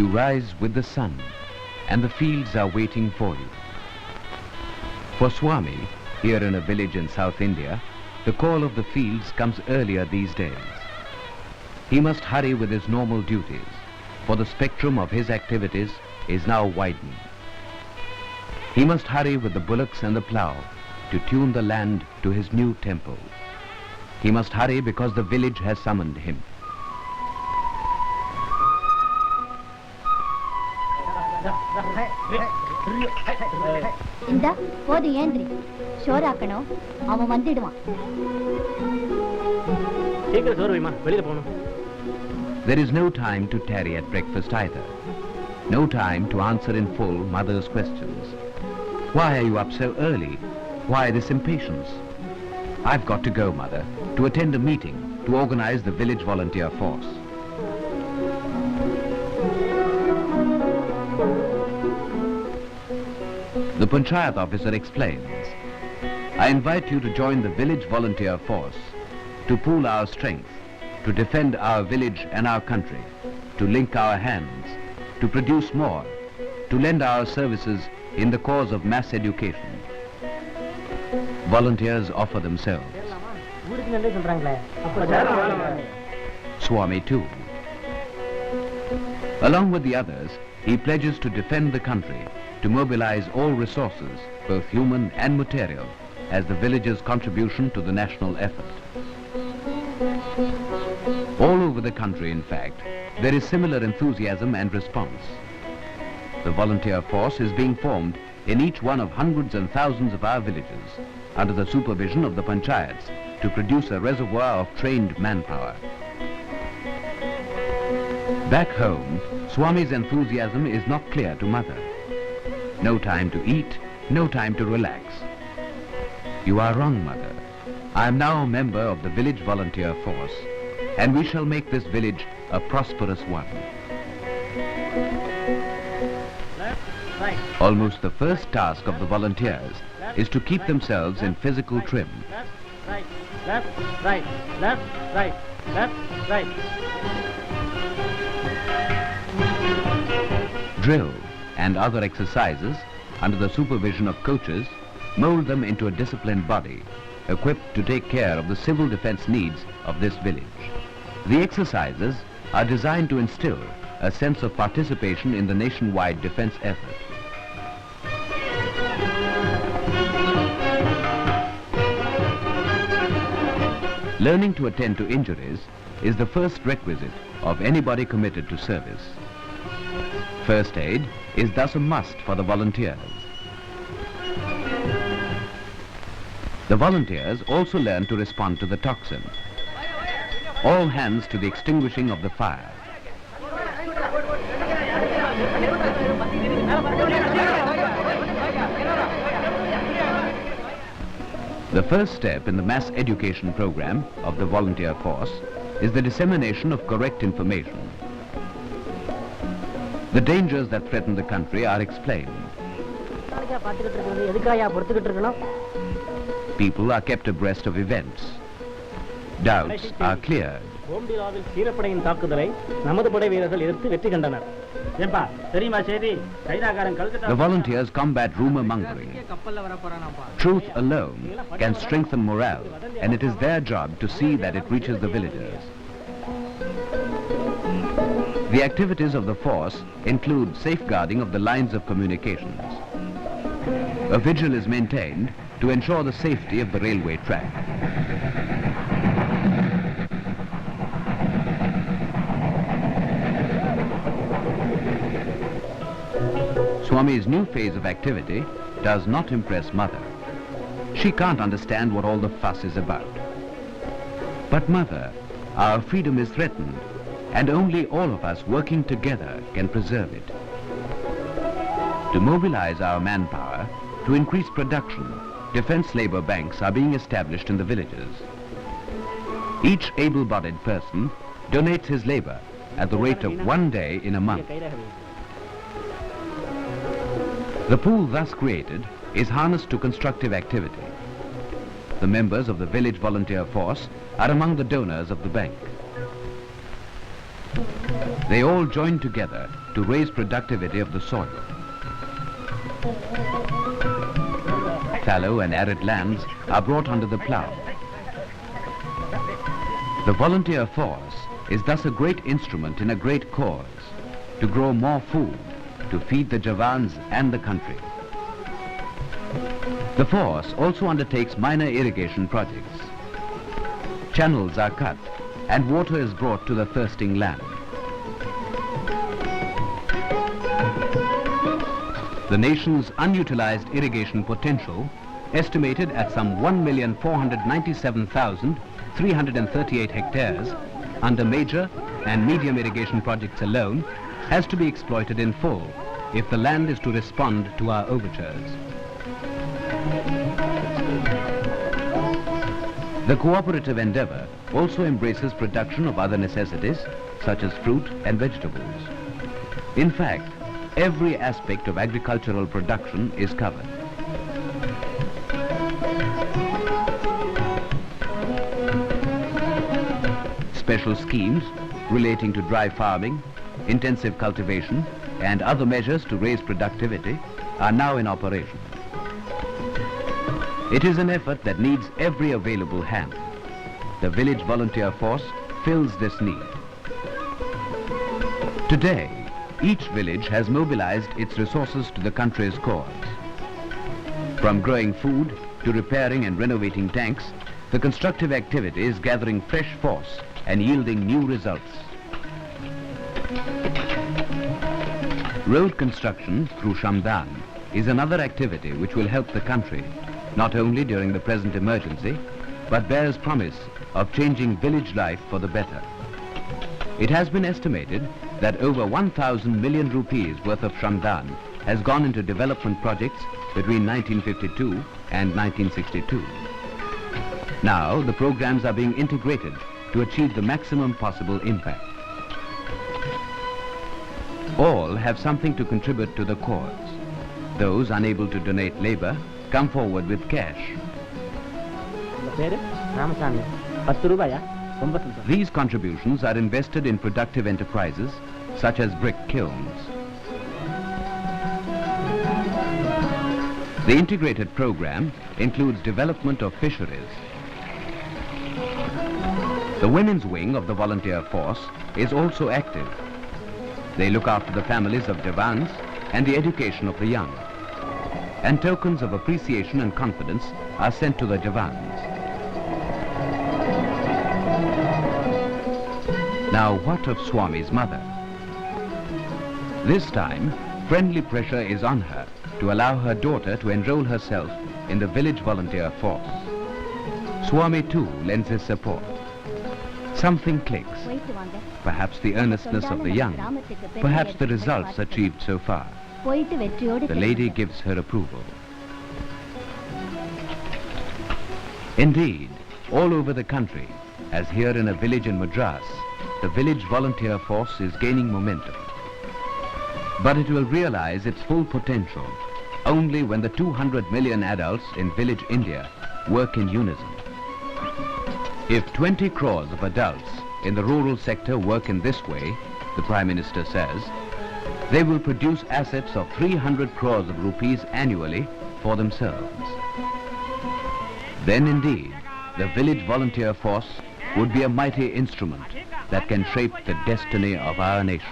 You rise with the sun, and the fields are waiting for you. For Swami, here in a village in South India, the call of the fields comes earlier these days. He must hurry with his normal duties, for the spectrum of his activities is now widening. He must hurry with the bullocks and the plough to tune the land to his new temple. He must hurry because the village has summoned him. Inda, podu yendri. Shore akano, avan vandiduvan. Seekira soru veema, velila ponum. There is no time to tarry at breakfast either. No time to answer in full mother's questions. Why are you up so early? Why this impatience? I've got to go, mother, to attend a meeting to organize the village volunteer force. The Panchayat officer explains, I invite you to join the village volunteer force to pool our strength, to defend our village and our country, to link our hands, to produce more, to lend our services in the cause of mass education. Volunteers offer themselves. Swami too. Along with the others, he pledges to defend the country, to mobilize all resources, both human and material, as the village's contribution to the national effort. All over the country, in fact, there is similar enthusiasm and response. The volunteer force is being formed in each one of hundreds and thousands of our villages under the supervision of the panchayats to produce a reservoir of trained manpower. Back home, Swami's enthusiasm is not clear to mother. No time to eat, no time to relax. You are wrong, mother. I am now a member of the village volunteer force, and we shall make this village a prosperous one. Almost the first task of the volunteers is to keep themselves in physical trim. Right, left, right, left, right, left, right. Drill and other exercises under the supervision of coaches mold them into a disciplined body, equipped to take care of the civil defense needs of this village. The exercises are designed to instill a sense of participation in the nationwide defense effort. Learning to attend to injuries is the first requisite of anybody committed to service. First aid is thus a must for the volunteers. The volunteers also learn to respond to the toxin. All hands to the extinguishing of the fire. The first step in the mass education program of the volunteer force is the dissemination of correct information. The dangers that threaten the country are explained. People are kept abreast of events. Doubts are cleared. The volunteers combat rumor mongering. Truth alone can strengthen morale, and it is their job to see that it reaches the villagers. The activities of the force include safeguarding of the lines of communications. A vigil is maintained to ensure the safety of the railway track. Swami's new phase of activity does not impress mother. She can't understand what all the fuss is about. But mother, our freedom is threatened, and only all of us working together can preserve it. To mobilize our manpower, to increase production, defense labor banks are being established in the villages. Each able-bodied person donates his labor at the rate of 1 day in a month. The pool thus created is harnessed to constructive activity. The members of the village volunteer force are among the donors of the bank. They all join together to raise productivity of the soil. Fallow and arid lands are brought under the plough. The volunteer force is thus a great instrument in a great cause, to grow more food, to feed the Javans and the country. The force also undertakes minor irrigation projects. Channels are cut and water is brought to the thirsting land. The nation's unutilized irrigation potential, estimated at some 1,497,338 hectares, under major and medium irrigation projects alone, has to be exploited in full if the land is to respond to our overtures. The cooperative endeavor also embraces production of other necessities, such as fruit and vegetables. In fact, every aspect of agricultural production is covered. Special schemes relating to dry farming, intensive cultivation, and other measures to raise productivity are now in operation. It is an effort that needs every available hand. The village volunteer force fills this need. Today, each village has mobilized its resources to the country's cause. From growing food to repairing and renovating tanks, the constructive activity is gathering fresh force and yielding new results. Road construction through Shramdan is another activity which will help the country, not only during the present emergency, but bears promise of changing village life for the better. It has been estimated that over 1,000 million rupees worth of Shramdan has gone into development projects between 1952 and 1962. Now the programs are being integrated to achieve the maximum possible impact. All have something to contribute to the cause. Those unable to donate labor come forward with cash. These contributions are invested in productive enterprises such as brick kilns. The integrated program includes development of fisheries. The women's wing of the volunteer force is also active. They look after the families of Javans and the education of the young. And tokens of appreciation and confidence are sent to the Javans. Now what of Swami's mother? This time, friendly pressure is on her to allow her daughter to enroll herself in the village volunteer force. Swami too lends his support. Something clicks. Perhaps the earnestness of the young, perhaps the results achieved so far. The lady gives her approval. Indeed, all over the country, as here in a village in Madras, the village volunteer force is gaining momentum. But it will realize its full potential only when the 200 million adults in village India work in unison. If 20 crores of adults in the rural sector work in this way, the Prime Minister says, they will produce assets of 300 crores of rupees annually for themselves. Then indeed, the village volunteer force would be a mighty instrument that can shape the destiny of our nation.